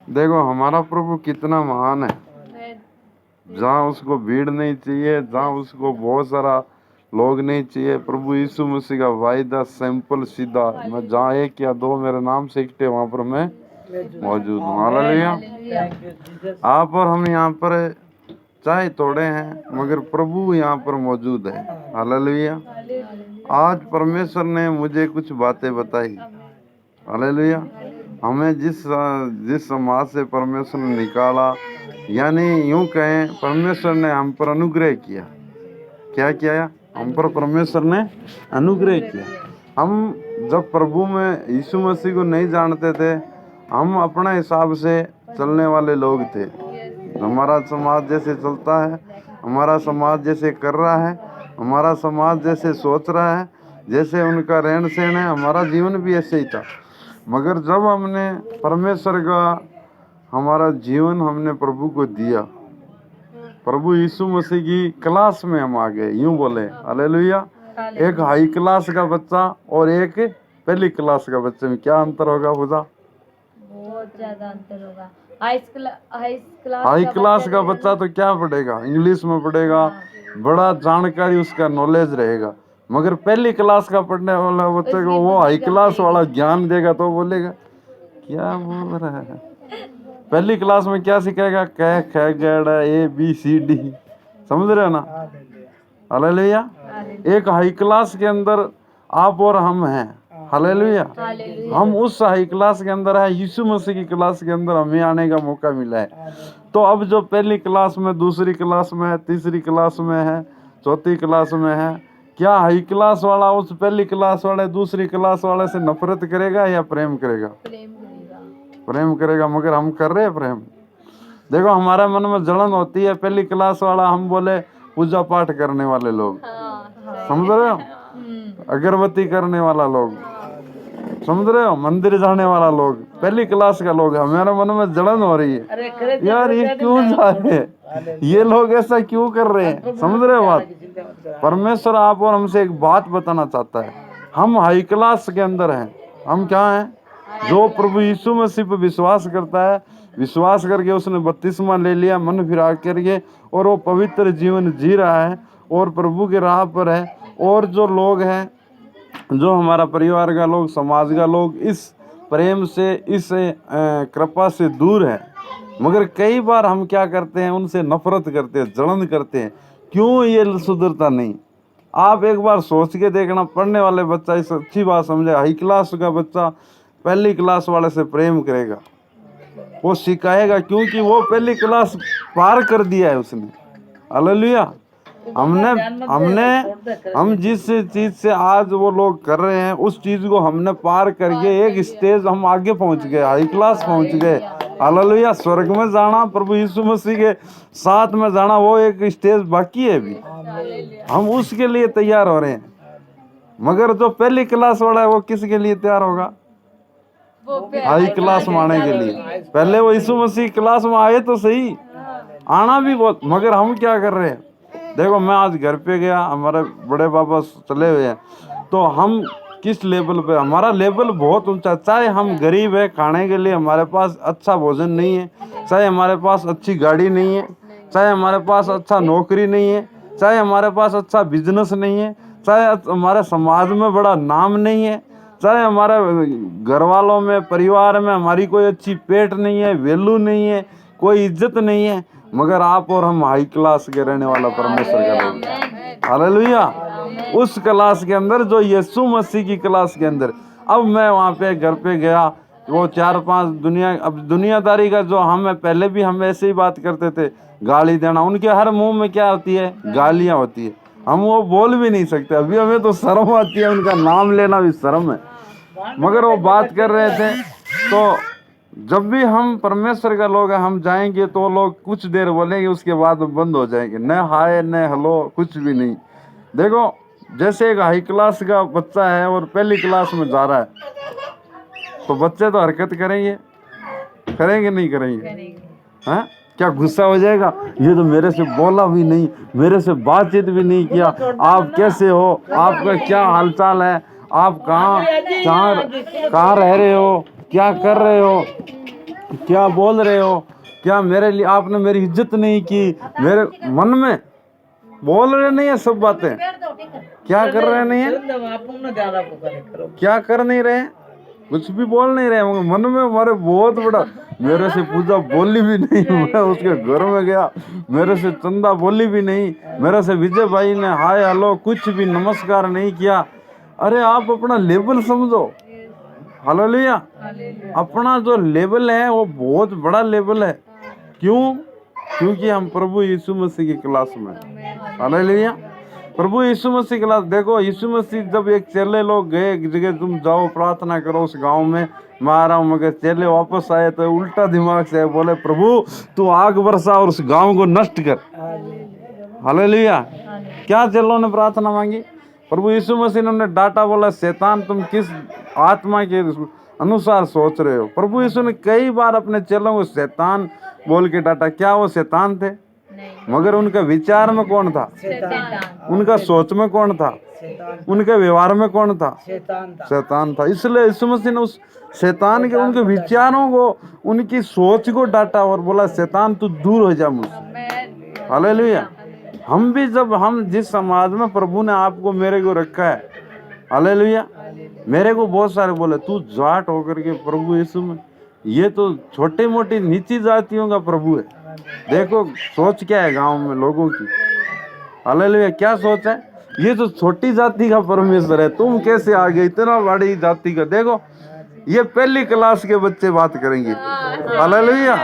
देखो हमारा प्रभु कितना महान है। जहाँ उसको भीड़ नहीं चाहिए, जहाँ उसको बहुत सारा लोग नहीं चाहिए, प्रभु यीशु मसीह का वायदा सिंपल सीधा, मैं जहाँ एक या दो मेरे नाम से इकट्ठे वहाँ पर मैं मौजूद हूँ। हालेलुया। आप और हम यहाँ पर चाहे थोड़े हैं मगर प्रभु यहाँ पर मौजूद है। हालेलुया। आज परमेश्वर ने मुझे कुछ बातें बताई। हालेलुया। हमें जिस समाज से परमेश्वर ने निकाला, यानी यूं कहें परमेश्वर ने हम पर अनुग्रह किया। क्या किया? हम पर परमेश्वर ने अनुग्रह किया। हम जब प्रभु में यीशु मसीह को नहीं जानते थे, हम अपने हिसाब से चलने वाले लोग थे। हमारा समाज जैसे चलता है, हमारा समाज जैसे कर रहा है, हमारा समाज जैसे सोच रहा है, जैसे उनका रहन सहन है, हमारा जीवन भी ऐसे ही था। मगर जब हमने परमेश्वर का हमारा जीवन हमने प्रभु को दिया, प्रभु यीशु मसीह की क्लास में हम आ गए, यूं बोले। हालेलुया। एक हाई क्लास का बच्चा और एक पहली क्लास का बच्चे में क्या अंतर होगा खुदा? बहुत ज्यादा अंतर होगा। हाई क्लास का बच्चा तो क्या पढ़ेगा? इंग्लिश में पढ़ेगा, बड़ा जानकारी उसका नॉलेज रहेगा। मगर पहली क्लास का पढ़ने वाला बच्चे को वो हाई क्लास वाला ज्ञान देगा तो बोलेगा क्या बोल रहा है। पहली क्लास में क्या सिखाएगा? क ख ग ए बी सी डी, समझ रहे हो ना? हालेलुया। एक हाई क्लास के अंदर आप और हम हैं। हालेलुया। हम उस हाई क्लास के अंदर है, यीशु मसीह की क्लास के अंदर हमें आने का मौका मिला है। तो अब जो पहली क्लास में, दूसरी क्लास में है, तीसरी क्लास में है, चौथी क्लास में है, क्या हाई क्लास वाला उस पहली क्लास वाले दूसरी क्लास वाले से नफरत करेगा या प्रेम करेगा? प्रेम करेगा। मगर हम कर रहे हैं प्रेम? देखो हमारे मन में जलन होती है। पहली क्लास वाला हम बोले पूजा पाठ करने वाले लोग, समझ रहे हो? अगरबत्ती करने वाला लोग, समझ रहे हो? मंदिर जाने वाला लोग, पहली क्लास का लोग, हमारे मन में जलन हो रही है, यार ये क्यों जा रहे हैं, ये लोग ऐसा क्यों कर रहे हैं, समझ रहे हो बात? परमेश्वर आप और हमसे एक बात बताना चाहता है। हम हाई क्लास के अंदर हैं। हम क्या हैं? जो प्रभु यीशु मसीह पर विश्वास करता है, विश्वास करके उसने बपतिस्मा ले लिया, मन फिरा करके, और वो पवित्र जीवन जी रहा है और प्रभु के राह पर है। और जो लोग हैं, जो हमारा परिवार का लोग, समाज का लोग इस प्रेम से, इस कृपा से दूर है। मगर कई बार हम क्या करते हैं? उनसे नफरत करते हैं, जलन करते हैं। क्यों ये सुधरता नहीं? आप एक बार सोच के देखना। पढ़ने वाले बच्चा इस अच्छी बात समझे। हाई क्लास का बच्चा पहली क्लास वाले से प्रेम करेगा, वो सिखाएगा, क्योंकि वो पहली क्लास पार कर दिया है उसने। हालेलुया। हम जिस चीज से आज वो लोग कर रहे हैं, उस चीज को हमने पार करके एक स्टेज हम आगे पहुंच गए, हाई क्लास पहुंच गए। हालेलुया। स्वर्ग में जाना, प्रभु यीशु मसीह के साथ में जाना, वो एक स्टेज बाकी है अभी। हम उसके लिए तैयार हो रहे हैं। मगर जो पहली क्लास वाला है वो किसके लिए तैयार होगा? हाई क्लास में आने के लिए। पहले वो यीशु मसीह क्लास में आए तो सही, आना भी बहुत। मगर हम क्या कर रहे हैं? देखो मैं आज घर पे गया, हमारे बड़े बाबा चले हुए हैं, तो हम किस लेवल पे? हमारा लेवल बहुत ऊंचा। चाहे हम गरीब है, खाने के लिए हमारे पास अच्छा भोजन नहीं है, चाहे हमारे पास अच्छी गाड़ी नहीं है, चाहे हमारे पास अच्छा नौकरी नहीं है, चाहे हमारे पास अच्छा बिजनेस नहीं है, चाहे हमारे समाज में बड़ा नाम नहीं है, चाहे हमारे घर वालों में, परिवार में हमारी कोई अच्छी पेट नहीं है, वैल्यू नहीं है, कोई इज्जत नहीं है, मगर आप और हम हाई क्लास के रहने वाला परमेश्वर का लोग। हालेलुया। उस क्लास के अंदर जो यीशु मसीह की क्लास के अंदर। अब मैं वहाँ पे घर पे गया, वो 4-5 अब दुनियादारी का जो हम है, पहले भी हम ऐसे ही बात करते थे, गाली देना। उनके हर मुंह में क्या होती है? गालियाँ होती है। हम वो बोल भी नहीं सकते। अभी हमें तो शर्म आती है, उनका नाम लेना भी शर्म है। मगर वो बात कर रहे थे। तो जब भी हम परमेश्वर का लोग हैं, हम जाएंगे तो लोग कुछ देर बोलेंगे, उसके बाद बंद हो जाएंगे। न हाय न हेलो, कुछ भी नहीं। देखो जैसे एक हाई क्लास का बच्चा है और पहली क्लास में जा रहा है, तो बच्चे तो हरकत करेंगे, करेंगे नहीं करेंगे? हैं? क्या गुस्सा हो जाएगा? ये तो मेरे से बोला भी नहीं, मेरे से बातचीत भी नहीं किया, आप कैसे हो, आपका क्या हालचाल है, आप कहाँ रह रहे हो, क्या कर रहे हो? क्या बोल रहे हो, क्या मेरे लिए आपने मेरी इज्जत नहीं की, मेरे मन में बोल रहे नहीं है सब बातें, क्या कर रहे नहीं है, क्या कर नहीं रहे, कुछ भी बोल नहीं रहे, मगर मन में हमारे बहुत बड़ा, मेरे से पूजा बोली भी नहीं, मैं उसके घर में गया, मेरे से चंदा बोली भी नहीं, मेरे से विजय भाई ने हाय हेलो कुछ भी नमस्कार नहीं किया। अरे आप अपना लेवल समझो, हालेलुया। अपना जो लेवल है वो बहुत बड़ा लेवल है। क्यों? क्योंकि हम प्रभु यीशु मसीह की क्लास में, हालेलुया। प्रभु यीशु मसीह की क्लास। देखो यीशु मसीह जब एक चेले लोग गए एक जगह, तुम जाओ प्रार्थना करो उस गांव में, मैं आ रहा हूँ, मगर चेले वापस आए तो उल्टा दिमाग से बोले प्रभु तू आग बरसा और उस गांव को नष्ट कर, हालेलुया। क्या चेलों ने प्रार्थना मांगी? प्रभु यीशु मसीह ने उन्हें डांटा, बोला शैतान तुम किस आत्मा के अनुसार सोच रहे हो। प्रभु यीशु ने कई बार अपने चेलों को शैतान बोल के डांटा। क्या वो शैतान थे? मगर उनका विचार में कौन था? उनका सोच में कौन था? उनके व्यवहार में कौन था? शैतान था। इसलिए यीशु मसीह ने उस शैतान के उनके विचारों को, उनकी सोच को डांटा और बोला शैतान तू दूर हो जा मुझसे, हालेलुया। हम भी जब हम जिस समाज में प्रभु ने आपको मेरे को रखा है, हालेलुया, मेरे को बहुत सारे बोले तू जाट होकर के प्रभु यीशु में, ये तो छोटी मोटी नीची जातियों का प्रभु है। देखो सोच क्या है गांव में लोगों की, हालेलुया। क्या सोच है? ये तो छोटी जाति का परमेश्वर है, तुम कैसे आ गए इतना बड़ी जाति का। देखो ये पहली क्लास के बच्चे बात करेंगे, हालेलुया।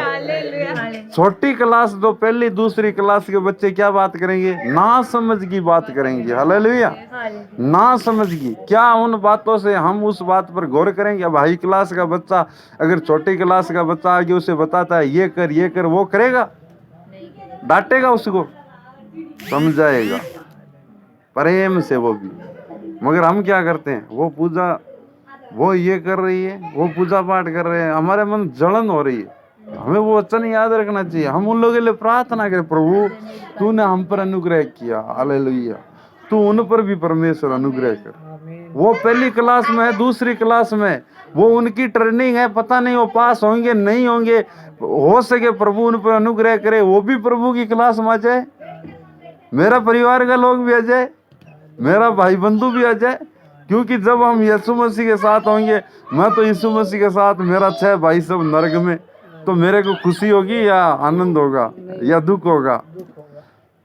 छोटी क्लास जो पहली दूसरी क्लास के बच्चे क्या बात करेंगे? ना समझ की बात करेंगे, हालेलुया। ना समझ की। क्या उन बातों से हम उस बात पर गौर करेंगे? अब हाई क्लास का बच्चा अगर छोटी क्लास का बच्चा आगे उसे बताता है ये कर वो करेगा? डांटेगा उसको? समझाएगा प्रेम से वो भी। मगर हम क्या करते हैं? वो पूजा, वो ये कर रही है, वो पूजा पाठ कर रहे हैं, हमारे मन जलन हो रही है। हमें वो वचन याद रखना चाहिए। हम उन लोगों के लिए प्रार्थना करें, प्रभु तूने हम पर अनुग्रह किया, हालेलुया, तू उन पर भी परमेश्वर अनुग्रह कर। वो पहली क्लास में है, दूसरी क्लास में, वो उनकी ट्रेनिंग है, पता नहीं वो पास होंगे नहीं होंगे, हो सके प्रभु उन पर अनुग्रह करे, वो भी प्रभु की क्लास में आ जाए, मेरा परिवार का लोग भी आ जाए, मेरा भाई बंधु भी आ जाए। क्योंकि जब हम यीशु मसीह के साथ होंगे, मैं तो यीशु मसीह के साथ, मेरा 6 भाई सब नरक में, तो मेरे को खुशी होगी या आनंद होगा या दुख होगा?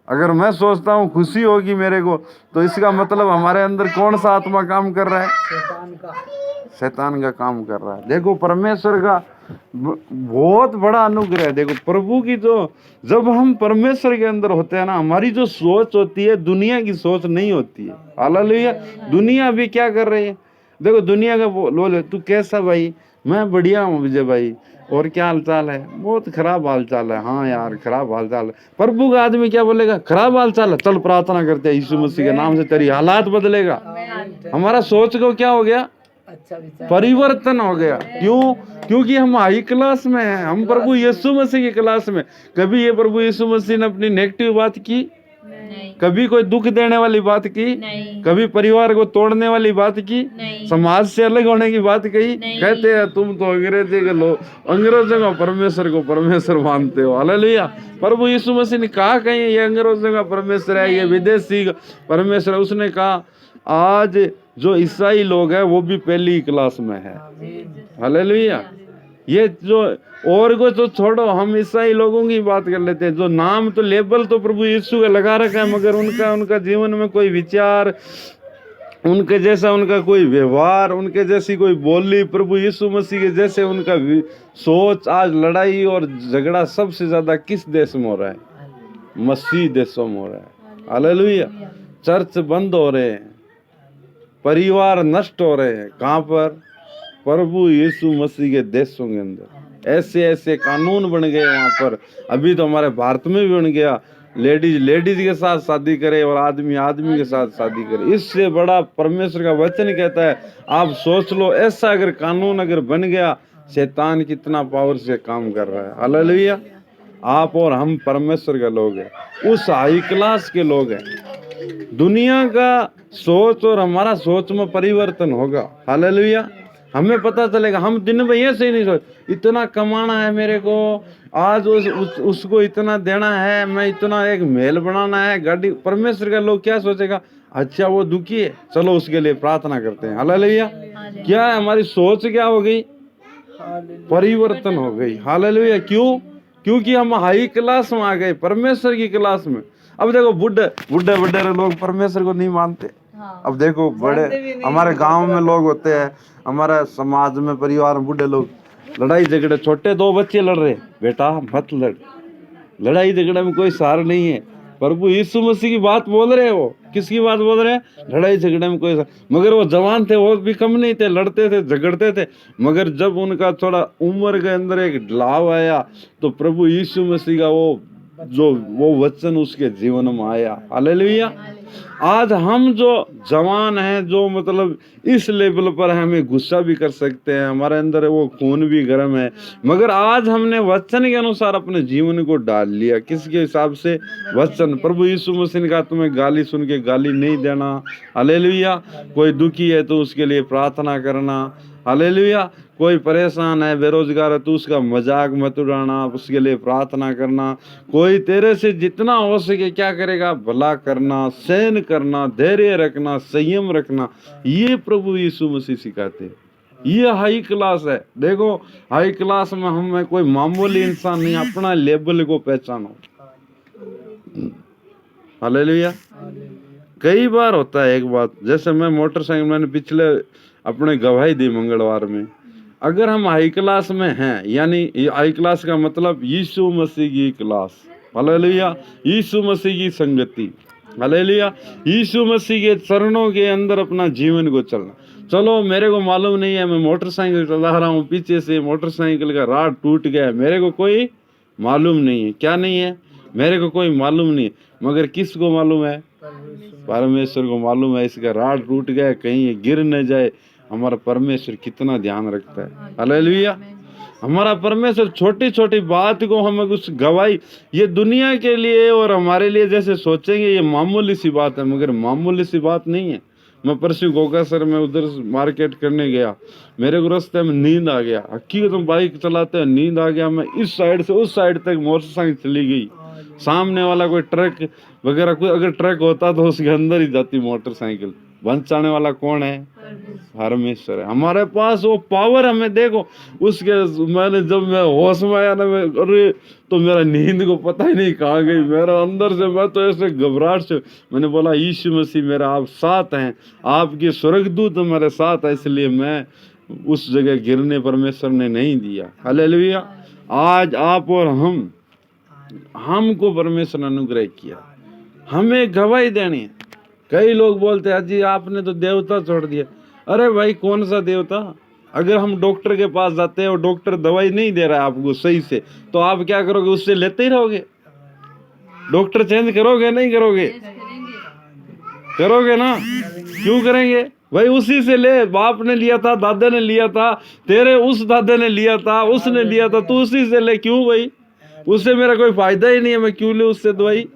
अगर मैं सोचता हूँ खुशी होगी मेरे को, तो इसका मतलब हमारे अंदर कौन सा आत्मा काम कर रहा है? शैतान का काम कर रहा है। देखो परमेश्वर का बहुत बड़ा अनुग्रह है। देखो प्रभु की जो, जब हम परमेश्वर के अंदर होते हैं ना, हमारी जो सोच होती है दुनिया की सोच नहीं होती है, हालेलुया। दुनिया भी क्या कर रही है? देखो दुनिया का बोले तू कैसा भाई? मैं बढ़िया हूँ विजय भाई, और क्या हाल चाल है? बहुत खराब हाल चाल है। हाँ यार खराब हाल चाल है। प्रभु का आदमी क्या बोलेगा? खराब हाल चाल है, चल प्रार्थना करते हैं यीशु मसीह के नाम से तेरी हालात बदलेगा। हमारा सोच को क्या हो गया? परिवर्तन हो गया। क्यों? क्योंकि हम हाई क्लास में हैं, हम प्रभु यीशु मसीह की क्लास में। कभी ये प्रभु यीशु मसीह ने अपनी नेगेटिव बात की? नहीं। कभी कोई दुख देने वाली बात की? नहीं। कभी परिवार को तोड़ने वाली बात की? नहीं। समाज से अलग होने की बात कही? नहीं। कहते हैं तुम तो अंग्रेजी के लोग, अंग्रेजों का परमेश्वर को परमेश्वर मानते हो, हालेलुया। प्रभु यीशु मसीह ने कहा कहीं ये अंग्रेजों का परमेश्वर है, ये विदेशी परमेश्वर है? उसने कहा आज जो ईसाई लोग हैं वो भी पहली क्लास में है, हालेलुया। ये जो और को तो छोड़ो, हम ईसाई लोगों की बात कर लेते हैं, जो नाम तो लेबल तो प्रभु यीशु का लगा रखा है, मगर उनका जीवन में कोई विचार, उनके जैसा उनका कोई व्यवहार, उनके जैसी कोई बोली, प्रभु यीशु मसीह के जैसे उनका सोच। आज लड़ाई और झगड़ा सबसे ज्यादा किस देश में हो रहा है? मसीह देशों में हो रहा है, हालेलुया। चर्च बंद हो रहे हैं, परिवार नष्ट हो रहे हैं। कहाँ पर? प्रभु यीशु मसीह के देशों के अंदर ऐसे ऐसे कानून बन गए वहाँ पर। अभी तो हमारे भारत में भी बन गया, लेडीज के साथ शादी करे और आदमी के साथ शादी करे। इससे बड़ा परमेश्वर का वचन कहता है, आप सोच लो ऐसा अगर कानून अगर बन गया, शैतान कितना पावर से काम कर रहा है, हालेलुया। आप और हम परमेश्वर के लोग हैं, उस हाई क्लास के लोग हैं। दुनिया का सोच और हमारा सोच में परिवर्तन होगा, हालेलुया। हमें पता चलेगा। हम दिन में ऐसे ही नहीं सोच इतना कमाना है मेरे को, आज उसको इतना देना है, मैं इतना एक महल बनाना है, गाड़ी। परमेश्वर का लोग क्या सोचेगा, अच्छा वो दुखी है, चलो उसके लिए प्रार्थना करते हैं। हालेलुया। क्या है, हमारी सोच क्या हो गई, परिवर्तन हो गई। हालेलुया। क्यों? क्योंकि हम हाई क्लास में आ गए, परमेश्वर की क्लास में। अब देखो बुढ़े बुढ़े बुढ़े लोग परमेश्वर को नहीं मानते। अब देखो बड़े हमारे गांव में लोग होते हैं, हमारे समाज में परिवार में बुढ़े लोग लड़ाई झगड़े, छोटे 2 बच्चे लड़ रहे, बेटा मत लड़, लड़ाई झगड़े में कोई सार नहीं है। प्रभु यीशु मसीह की बात बोल रहे हैं। वो किसकी बात बोल रहे हैं, लड़ाई झगड़े में कोई सार। मगर वो जवान थे, वो भी कम नहीं थे, लड़ते थे झगड़ते थे। मगर जब उनका थोड़ा उम्र के अंदर एक ढलाव आया तो प्रभु यीशु मसीह का वो वचन उसके जीवन में आया। हालेलुया। आज हम जो जवान हैं, जो मतलब इस लेवल पर हमें गुस्सा भी कर सकते हैं, हमारे अंदर वो खून भी गर्म है, मगर आज हमने वचन के अनुसार अपने जीवन को डाल लिया। किसके हिसाब से, वचन। प्रभु यीशु मसीह ने कहा तुम्हें गाली सुन के गाली नहीं देना। हालेलुया। कोई दुखी है तो उसके लिए प्रार्थना करना। हालेलुया। कोई परेशान है, बेरोजगार है तो उसका मजाक मत उड़ाना, उसके लिए प्रार्थना करना। कोई तेरे से जितना हो सके क्या करेगा, भला करना, सहन करना, धैर्य रखना, संयम रखना। ये प्रभु यीशु मसीह सिखाते हैं। ये हाई क्लास है। देखो हाई क्लास में हम कोई मामूली इंसान नहीं, अपना लेवल को पहचानो। हालेलुया। कई बार होता है एक बात, जैसे मैं मोटरसाइकिल, मैंने पिछले अपने गवाही दी मंगलवार में, अगर हम हाई क्लास में हैं, यानी हाई क्लास का मतलब यीशु मसीह की क्लास। हालेलुया। यीशु मसीह की संगति। हालेलुया। यीशु मसीह के चरणों के अंदर अपना जीवन को चलना। चलो मेरे को मालूम नहीं है, मैं मोटरसाइकिल चला रहा हूँ, पीछे से मोटरसाइकिल का राड टूट गया, मेरे को कोई मालूम नहीं है। क्या नहीं है, मेरे को कोई मालूम नहीं है। मगर किसको मालूम है, परमेश्वर को मालूम है। इसका राड टूट गया, कहीं ये गिर न जाए। हमारा परमेश्वर कितना ध्यान रखता है। हालेलुया। हमारा परमेश्वर छोटी छोटी बात को हमें कुछ गवाही, ये दुनिया के लिए और हमारे लिए जैसे सोचेंगे ये मामूली सी बात है, मगर मामूली सी बात नहीं है। मैं परसों गोगासर में उधर मार्केट करने गया, मेरे को रास्ते में नींद आ गया। हकीकत में बाइक चलाते हैं नींद आ गया, मैं इस साइड से उस साइड तक मोटरसाइकिल चली गई। सामने वाला कोई ट्रक वगैरह, कोई अगर ट्रक होता तो उसके अंदर ही जाती मोटरसाइकिल। बचाने वाला कौन है, परमेश्वर है। हमारे पास वो पावर, हमें देखो उसके। मैंने जब मैं होश में आया ना, मैं अरे, तो मेरा नींद को पता ही नहीं कहाँ गई, मेरा अंदर से मैं तो ऐसे घबराहट से, मैंने बोला यीशु मसीह मेरा आप साथ हैं, आपके स्वर्गदूत मेरे साथ है, इसलिए मैं उस जगह गिरने परमेश्वर ने नहीं दिया। हालेलुया। आज आप और हमको परमेश्वर ने अनुग्रह किया, हमें गवाही देनी है। कई लोग बोलते हैं जी आपने तो देवता छोड़ दिया। अरे भाई कौन सा देवता, अगर हम डॉक्टर के पास जाते हैं और डॉक्टर दवाई नहीं दे रहा है आपको सही से, तो आप क्या करोगे, उससे लेते ही रहोगे। डॉक्टर चेंज करोगे नहीं करोगे, करोगे ना, क्यों करेंगे भाई, उसी से ले। बाप ने लिया था, दादा ने लिया था, तेरे उस दादा ने लिया था, उसने लिया था, तू उसी से ले। क्यों भाई, उससे मेरा कोई फायदा ही नहीं है, मैं क्यों ले उससे दवाई।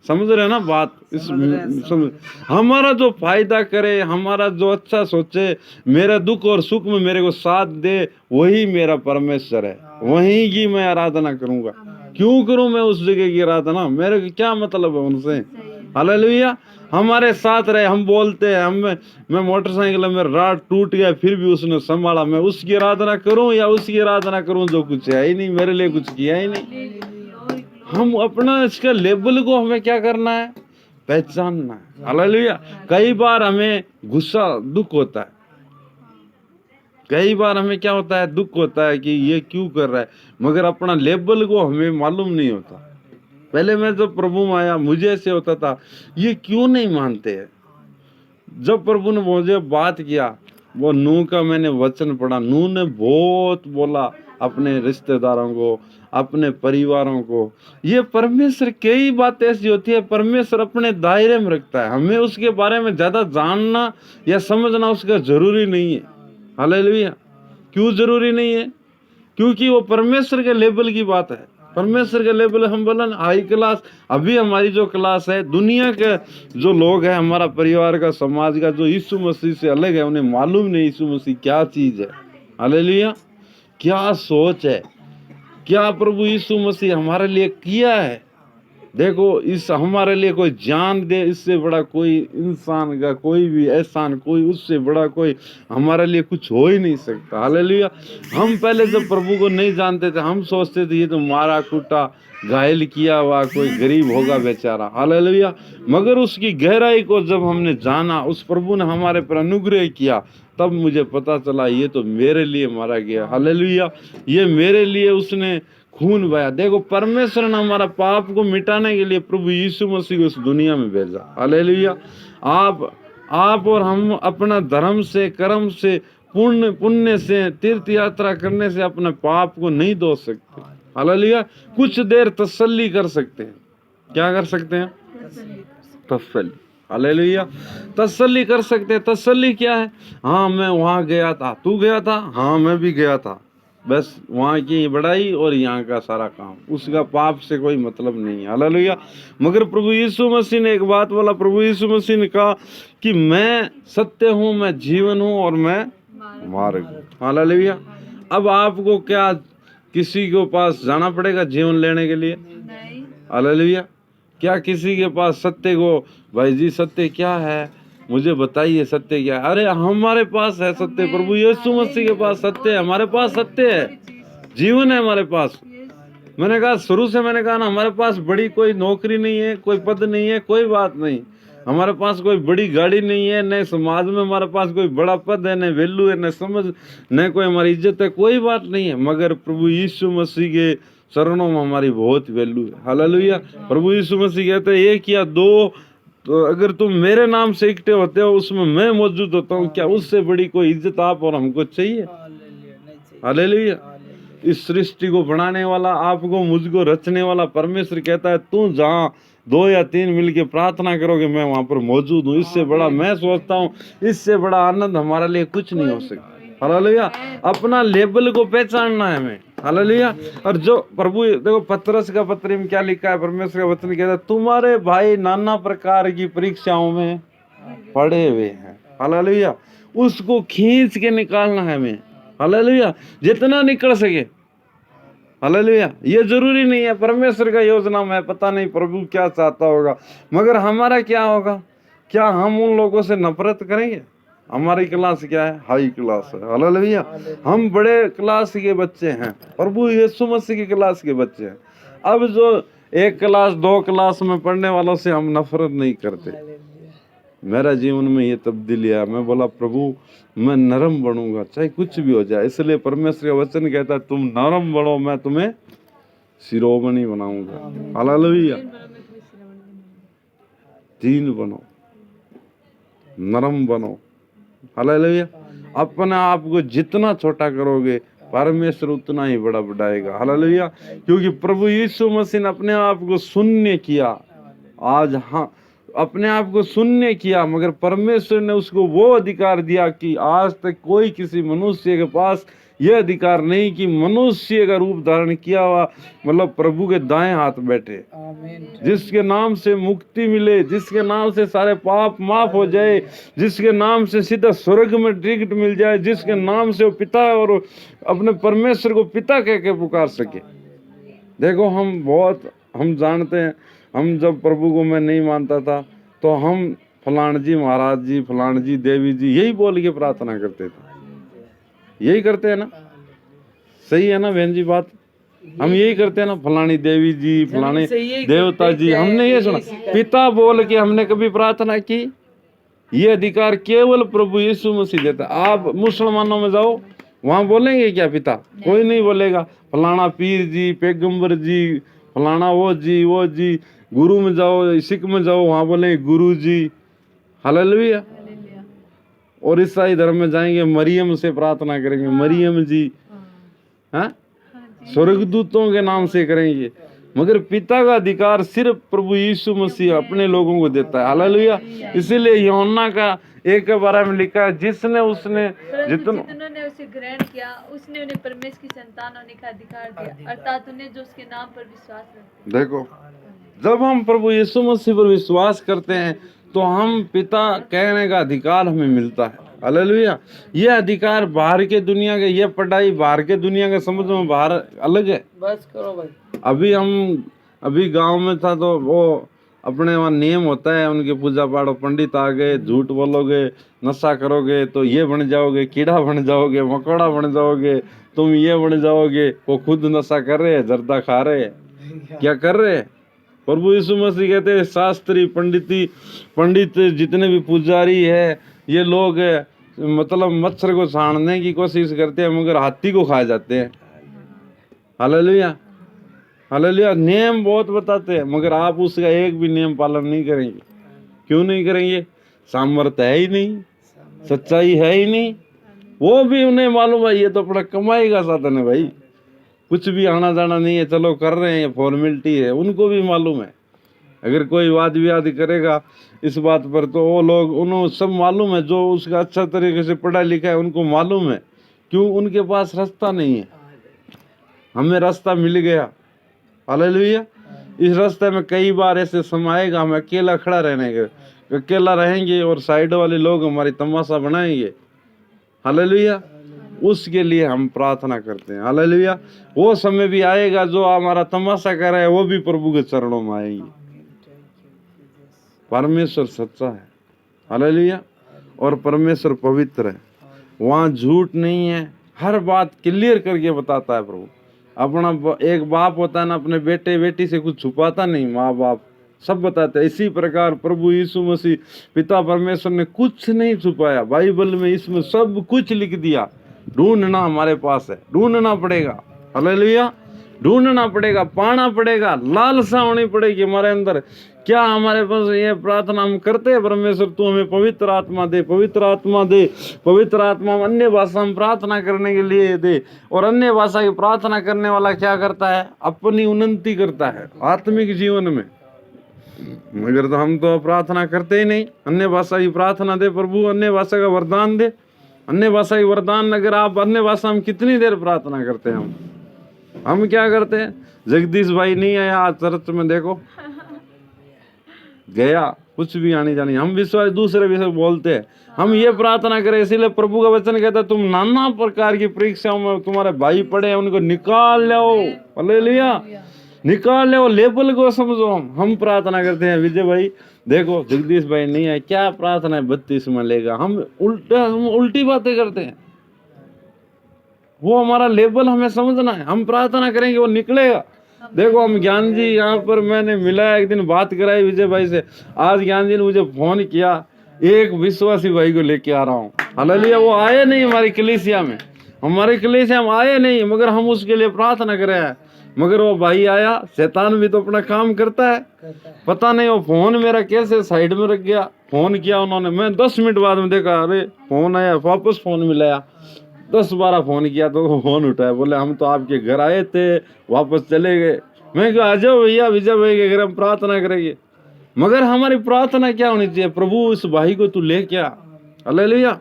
समझ रहे ना बात। समझ, हमारा जो फायदा करे, हमारा जो अच्छा सोचे, मेरा दुख और सुख में मेरे को साथ दे, वही मेरा परमेश्वर है, वहीं की मैं आराधना करूंगा। क्यों करूं मैं उस जगह की आराधना, मेरे को क्या मतलब है उनसे। हालेलुया। हमारे साथ रहे, हम बोलते हैं मैं मोटरसाइकिल में राड टूट गया फिर भी उसने संभाला, मैं उसकी आराधना करूं या उसकी आराधना करूं जो कुछ है ही नहीं, मेरे लिए कुछ किया ही नहीं। हम अपना इसका लेवल को हमें क्या करना है, पहचानना है। हालेलुया। कई बार हमें गुस्सा दुख होता है, कई बार हमें क्या होता है, दुख होता है कि ये क्यों कर रहा है, मगर अपना लेवल को हमें मालूम नहीं होता। पहले मैं जब प्रभु में आया मुझे ऐसे होता था, ये क्यों नहीं मानते हैं। जब प्रभु ने मुझे बात किया, वो नूह का मैंने वचन पढ़ा, नूह ने बहुत बोला अपने रिश्तेदारों को, अपने परिवारों को। ये परमेश्वर, कई बातें ऐसी होती है परमेश्वर अपने दायरे में रखता है, हमें उसके बारे में ज्यादा जानना या समझना उसका जरूरी नहीं है। हालेलुया। क्यों जरूरी नहीं है, क्योंकि वो परमेश्वर के लेवल की बात है। परमेश्वर का लेवल हम बोला ना हाई क्लास। अभी हमारी जो क्लास है, दुनिया के जो लोग हैं, हमारा परिवार का, समाज का, जो यीशु मसीह से अलग है, उन्हें मालूम नहीं यीशु मसीह क्या चीज है। हालेलुया। क्या सोच है, क्या प्रभु यीशु मसीह हमारे लिए किया है। देखो, इस हमारे लिए कोई जान दे, इससे बड़ा कोई इंसान का कोई भी एहसान, कोई उससे बड़ा कोई हमारे लिए कुछ हो ही नहीं सकता। हालेलुया। हम पहले जब प्रभु को नहीं जानते थे, हम सोचते थे ये तो मारा कूटा घायल किया हुआ कोई गरीब होगा बेचारा। हालेलुया। मगर उसकी गहराई को जब हमने जाना, उस प्रभु ने हमारे पर अनुग्रह किया, तब मुझे पता चला ये तो मेरे लिए मारा गया। हालेलुया। ये मेरे लिए उसने खून बहाया। देखो, परमेश्वर ने हमारा पाप को मिटाने के लिए प्रभु यीशु मसीह को इस दुनिया में भेजा। हालेलुया। आप और हम अपना धर्म से, कर्म से, पुण्य से, तीर्थ यात्रा करने से अपने पाप को नहीं धो सकते। हालेलुया। कुछ देर तसल्ली कर सकते हैं। क्या कर सकते हैं? तसल्ली। हालेलुया। तसल्ली कर सकते हैं। तसल्ली क्या है? हाँ, मैं वहां गया था। तू गया था? हाँ, मैं भी गया था। बस वहाँ की बड़ाई और यहाँ का सारा काम, उसका पाप से कोई मतलब नहीं है। हालेलुया। मगर प्रभु यीशु मसीह ने एक बात बोला। प्रभु यीशु मसीह ने कहा कि मैं सत्य हूँ, मैं जीवन हूँ और मैं मार्ग हूँ। हालेलुया। अब आपको क्या किसी के पास जाना पड़ेगा जीवन लेने के लिए? नहीं। हालेलुया। क्या किसी के पास सत्य को, भाई जी सत्य क्या है, मुझे बताइए सत्य क्या है? अरे हमारे पास है सत्य। प्रभु यीशु मसीह के पास सत्य है, हमारे पास सत्य है, जीवन है हमारे पास। मैंने कहा, शुरू से मैंने कहा ना, हमारे पास बड़ी कोई नौकरी नहीं है, कोई पद नहीं है, कोई बात नहीं। हमारे पास कोई बड़ी गाड़ी नहीं है, न समाज में हमारे पास कोई बड़ा पद है, न वैल्यू है, न समझ, न कोई हमारी इज्जत है, कोई बात नहीं है। मगर प्रभु यीशु मसीह के चरणों में हमारी बहुत वैल्यू है। हालेलुया। प्रभु यीशु मसीह कहते हैं, एक या दो तो अगर तुम मेरे नाम से इकट्ठे होते हो, उसमें मैं मौजूद होता हूँ। क्या उससे बड़ी कोई इज्जत आप और हमको चाहिए? हालेलुया। इस सृष्टि को बनाने वाला, आपको मुझको रचने वाला परमेश्वर कहता है, तू जहाँ 2 या 3 मिलके प्रार्थना करोगे, मैं वहां पर मौजूद हूँ। इससे बड़ा, मैं सोचता हूँ, इससे बड़ा आनंद हमारे लिए कुछ नहीं हो सकता। हालेलुया। अपना लेवल को पहचानना है हमें। हालेलुया। और जो प्रभु, देखो पतरस का पत्र में क्या लिखा है, परमेश्वर का वचन कहता है, तुम्हारे भाई नाना प्रकार की परीक्षाओं में पड़े हुए हैं। हालेलुया। उसको खींच के निकालना है हमें। हालेलुया। जितना निकल सके। हालेलुया। ये जरूरी नहीं है, परमेश्वर का योजना में पता नहीं प्रभु क्या चाहता होगा, मगर हमारा क्या होगा? क्या हम उन लोगों से नफरत करेंगे? हमारी क्लास क्या है? हाई क्लास है। हालेलुया। हम बड़े क्लास के बच्चे हैं, प्रभु यीशु मसीह की क्लास के बच्चे हैं। अब जो 1 क्लास 2 क्लास में पढ़ने वालों से हम नफरत नहीं करते। मेरा जीवन में ये तब्दीली है। मैं बोला, प्रभु मैं नरम बनूंगा चाहे कुछ भी हो जाए। इसलिए परमेश्वर का वचन कहता है, तुम नरम बनो, मैं तुम्हें शिरोमणि बनाऊंगा। हालेलुया। दीन बनो, नरम बनो। हालेलुया। अपने आप को जितना छोटा करोगे, परमेश्वर उतना ही बड़ा बढ़ाएगा। हालेलुया। क्योंकि प्रभु यीशु मसीह ने अपने आप को शून्य किया। आज हाँ, अपने आप को शून्य किया, मगर परमेश्वर ने उसको वो अधिकार दिया कि आज तक कोई किसी मनुष्य के पास यह अधिकार नहीं कि मनुष्य का रूप धारण किया हुआ, मतलब प्रभु के दाएं हाथ बैठे, जिसके नाम से मुक्ति मिले, जिसके नाम से सारे पाप माफ हो जाए, जिसके नाम से सीधा स्वर्ग में टिकट मिल जाए, जिसके नाम से वो पिता और अपने परमेश्वर को पिता कह के पुकार सके। देखो, हम जानते हैं, हम जब प्रभु को मैं नहीं मानता था तो हम फलान जी महाराज जी, फलान जी देवी जी, यही बोल के प्रार्थना करते थे। यही करते हैं ना? सही है ना बहन जी बात? हम यही करते हैं ना, फलानी देवी जी, फलाने देवता जी। हमने ये सुना, पिता बोल के हमने कभी प्रार्थना की? ये अधिकार केवल प्रभु यीशु मसीह देता है। आप मुसलमानों में जाओ, वहां बोलेंगे क्या पिता? कोई नहीं बोलेगा। फलाना पीर जी, पैगंबर जी, फलाना वो जी। गुरु में जाओ, सिख में जाओ, वहां बोलेंगे गुरु जी। हालेलुया। और ईसाई धर्म में जाएंगे, मरियम से प्रार्थना करेंगे, मरियम जी। हाँ, स्वर्गदूतों के नाम से करेंगे। मगर पिता का अधिकार सिर्फ प्रभु यीशु मसीह अपने लोगों को देता है। हालेलुया। इसीलिए यूहन्ना का 1 के बारे में लिखा है, जिसने उसने जितने ग्रहण किया, उसने उन्हें परमेश्वर की संतान होने का अधिकार दिया, अर्थात उन्हें जो उसके नाम पर विश्वास रखते हैं। देखो, जब हम प्रभु यीशु मसीह पर विश्वास करते हैं तो हम पिता कहने का अधिकार हमें मिलता है। हालेलुया। ये अधिकार बाहर के दुनिया के, ये पढ़ाई बाहर के दुनिया के समझ में बाहर अलग है। बस करो भाई। अभी गांव में था तो वो अपने वहाँ नियम होता है उनके पूजा पाठ, पंडित आ गए, झूठ बोलोगे, नशा करोगे तो ये बन जाओगे, कीड़ा बन जाओगे, मकोड़ा बन जाओगे, तुम ये बन जाओगे। वो खुद नशा कर रहे हैं, जर्दा खा रहे हैं, क्या कर रहे हैं? प्रभु यीशु मसीह कहते हैं शास्त्री पंडित जितने भी पुजारी है, ये लोग मतलब मच्छर को छानने की कोशिश करते हैं मगर हाथी को खा जाते हैं। Hallelujah, hallelujah. नियम बहुत बताते हैं मगर आप उसका एक भी नियम पालन नहीं करेंगे। क्यों नहीं करेंगे? सामर्थ्य है ही नहीं, सच्चाई है ही नहीं। वो भी उन्हें मालूम है ये तो अपना कमाई का साधन है भाई, कुछ भी आना जाना नहीं है, चलो कर रहे हैं, ये फॉर्मेलिटी है। उनको भी मालूम है, अगर कोई वाद विवाद करेगा इस बात पर तो वो लोग, उन्होंने सब मालूम है, जो उसका अच्छा तरीके से पढ़ा लिखा है उनको मालूम है। क्यों? उनके पास रास्ता नहीं है, हमें रास्ता मिल गया। हालेलुया। इस रास्ते में कई बार ऐसे समय आएगा हम अकेला खड़ा रहने के, अकेला रहेंगे और साइड वाले लोग हमारी तमाशा बनाएंगे। हालेलुया। उसके लिए हम प्रार्थना करते हैं। हालेलुया। वो समय भी आएगा जो हमारा तमाशा कर रहा है वो भी प्रभु के चरणों में आएंगे। परमेश्वर सच्चा है। हालेलुया। और परमेश्वर पवित्र है, वहाँ झूठ नहीं है, हर बात क्लियर करके बताता है प्रभु। अपना एक बाप होता है ना, अपने बेटे बेटी से कुछ छुपाता नहीं, माँ बाप सब बताते हैं। इसी प्रकार प्रभु यीशु मसीह पिता परमेश्वर ने कुछ नहीं छुपाया, बाइबल में इसमें सब कुछ लिख दिया। ढूंढना हमारे पास है, ढूंढना पड़ेगा। हालेलुया। ढूंढना पड़ेगा, पाना पड़ेगा, लालसा होनी पड़ेगी हमारे अंदर। क्या हमारे पास ये प्रार्थना हम करते हैं, परमेश्वर तू हमें पवित्र आत्मा दे, पवित्र आत्मा दे, पवित्र आत्मा अन्य भाषा में प्रार्थना करने के लिए दे। और अन्य भाषा की प्रार्थना करने वाला क्या करता है? अपनी उन्नति करता है आत्मिक जीवन में। मगर तो हम तो प्रार्थना करते ही नहीं। अन्य भाषा की प्रार्थना दे प्रभु, अन्य भाषा का वरदान दे। अन्य भाषा की वरदान, अगर आप अन्य भाषा में कितनी देर प्रार्थना करते हैं? हम क्या करते हैं? जगदीश भाई नहीं आया आज चर्च में, देखो गया, कुछ भी आनी जानी। हम विश्वास दूसरे विषय बोलते हैं, हम ये प्रार्थना करें। इसीलिए प्रभु का वचन कहता है तुम नाना प्रकार की परीक्षाओं में तुम्हारे भाई पड़े हैं, उनको निकाल लो। हालेलुया। निकाल लो, लेबल को समझो। हम प्रार्थना करते हैं, विजय भाई देखो जगदीश भाई नहीं है, क्या प्रार्थना है 32 में लेगा। हम उल्टी बातें करते हैं। वो हमारा लेबल हमें समझना है। हम प्रार्थना करेंगे वो निकलेगा। देखो हम ज्ञान जी यहाँ पर मैंने मिला, एक दिन बात कराई विजय भाई से। आज ज्ञान जी ने मुझे फोन किया, एक विश्वासी भाई को लेके आ रहा हूँ। हालेलुया। वो आए नहीं हमारी कलीसिया में, हमारी कलीसिया में आए नहीं, मगर हम उसके लिए प्रार्थना कर रहे हैं। मगर वो भाई आया, शैतान भी तो अपना काम करता है। पता नहीं वो फोन मेरा कैसे साइड में रख गया। फोन किया उन्होंने, मैं 10 मिनट बाद में देखा, अरे फोन आया, वापस फोन मिलाया। 10-12 फोन किया तो फोन उठाया, बोले हम तो आपके घर आए थे, वापस चले गए। मैं कहा आ जाओ भैया विजय भाई के घर हम प्रार्थना करेंगे। मगर हमारी प्रार्थना क्या होनी चाहिए? प्रभु उस भाई को तू ले क्या। हालेलुया।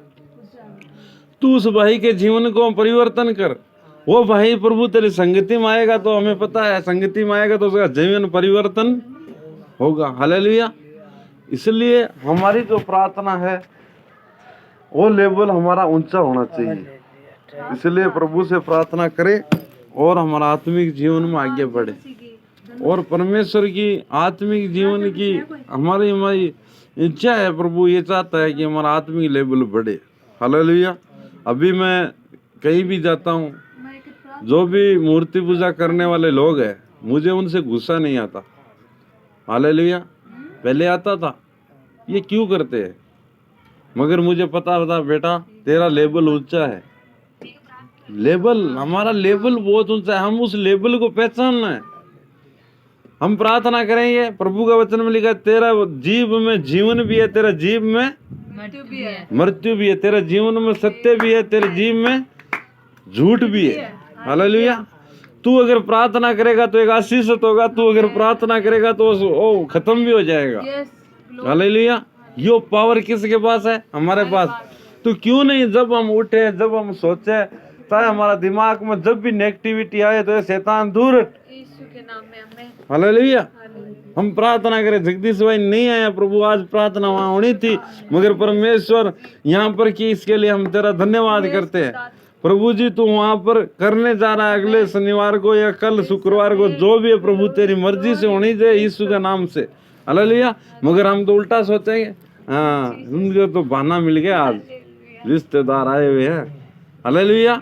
तू उस भाई के जीवन को परिवर्तन कर। वो भाई प्रभु तेरी संगति में आएगा तो हमें पता है, संगति में आएगा तो उसका जीवन परिवर्तन होगा। हालेलुया। इसलिए हमारी जो प्रार्थना है वो लेवल हमारा ऊंचा होना चाहिए। इसलिए प्रभु से प्रार्थना करें और हमारा आत्मिक जीवन में आगे बढ़े। और परमेश्वर की आत्मिक जीवन की हमारी इच्छा है। प्रभु ये चाहता है कि हमारा आत्मिक लेवल बढ़े। हालेलुया। अभी मैं कहीं भी जाता हूँ, जो भी मूर्ति पूजा करने वाले लोग हैं, मुझे उनसे गुस्सा नहीं आता। हालेलुया। पहले आता था, ये क्यों करते हैं? मगर मुझे पता था बेटा तेरा लेवल ऊंचा है। लेवल, हमारा लेवल बहुत ऊंचा है, हम उस लेवल को पहचानना है। हम प्रार्थना करेंगे, प्रभु का वचन में लिखा है तेरा जीव में जीवन भी है, तेरा जीव में मृत्यु भी है, तेरा जीवन में सत्य भी है, तेरे जीव में झूठ भी है। हालेलुया। तू अगर प्रार्थना करेगा तो एक आशीषित होगा, तू अगर प्रार्थना करेगा तो वो खत्म भी हो जाएगा। हालेलुया। यो पावर किसके पास है? हमारे पास। तो क्यों नहीं जब हम उठे, जब हम सोचे, चाहे हमारा दिमाग में जब भी नेगेटिविटी आए तो शैतान दूर हट। यीशु के नाम में हमें हालेलुया। हम प्रार्थना करें, जगदीश भाई नहीं आया प्रभु, आज प्रार्थना वहाँ होनी थी मगर परमेश्वर यहाँ पर की, इसके लिए हम तेरा धन्यवाद करते हैं प्रभु जी। तू वहाँ पर करने जा रहा है अगले शनिवार को या कल शुक्रवार को, जो भी है प्रभु तेरी मर्जी से होनी चाहिए यीशु के नाम से। हालेलुया। मगर हम तो उल्टा सोचेंगे, हाँ उनको तो बहाना मिल गया, आज रिश्तेदार आए हुए हैं। हालेलुया।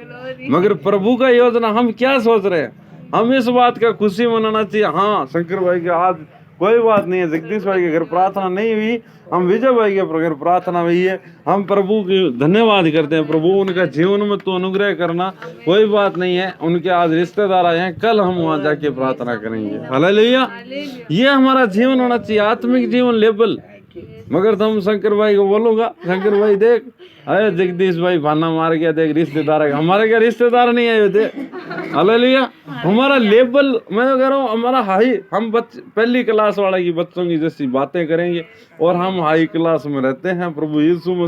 मगर प्रभु का योजना हम क्या सोच रहे हैं, हम इस बात का खुशी मनाना चाहिए। हाँ शंकर भाई के आज कोई बात नहीं है, जगदीश भाई के घर प्रार्थना नहीं हुई, हम विजय भाई के घर प्रार्थना हुई है, हम प्रभु की धन्यवाद करते हैं। प्रभु उनका जीवन में तो अनुग्रह करना, कोई बात नहीं है। उनके आज रिश्तेदार आए हैं, कल हम वहाँ जाके प्रार्थना करेंगे। हालेलुया। ये हमारा जीवन होना चाहिए, आत्मिक जीवन लेवल। मगर तुम शंकर भाई को बोलूंगा, शंकर भाई देख अरे जगदीश भाई बहाना मार गया, देख रिश्तेदार है, हमारे क्या रिश्तेदार नहीं आए थे। हालेलुया। हमारा लेवल, मैं तो कह रहा हूँ हमारा हाई, हम पहली क्लास वाला की बच्चों की जैसी बातें करेंगे और हम हाई क्लास में रहते हैं प्रभु यीशु मसीह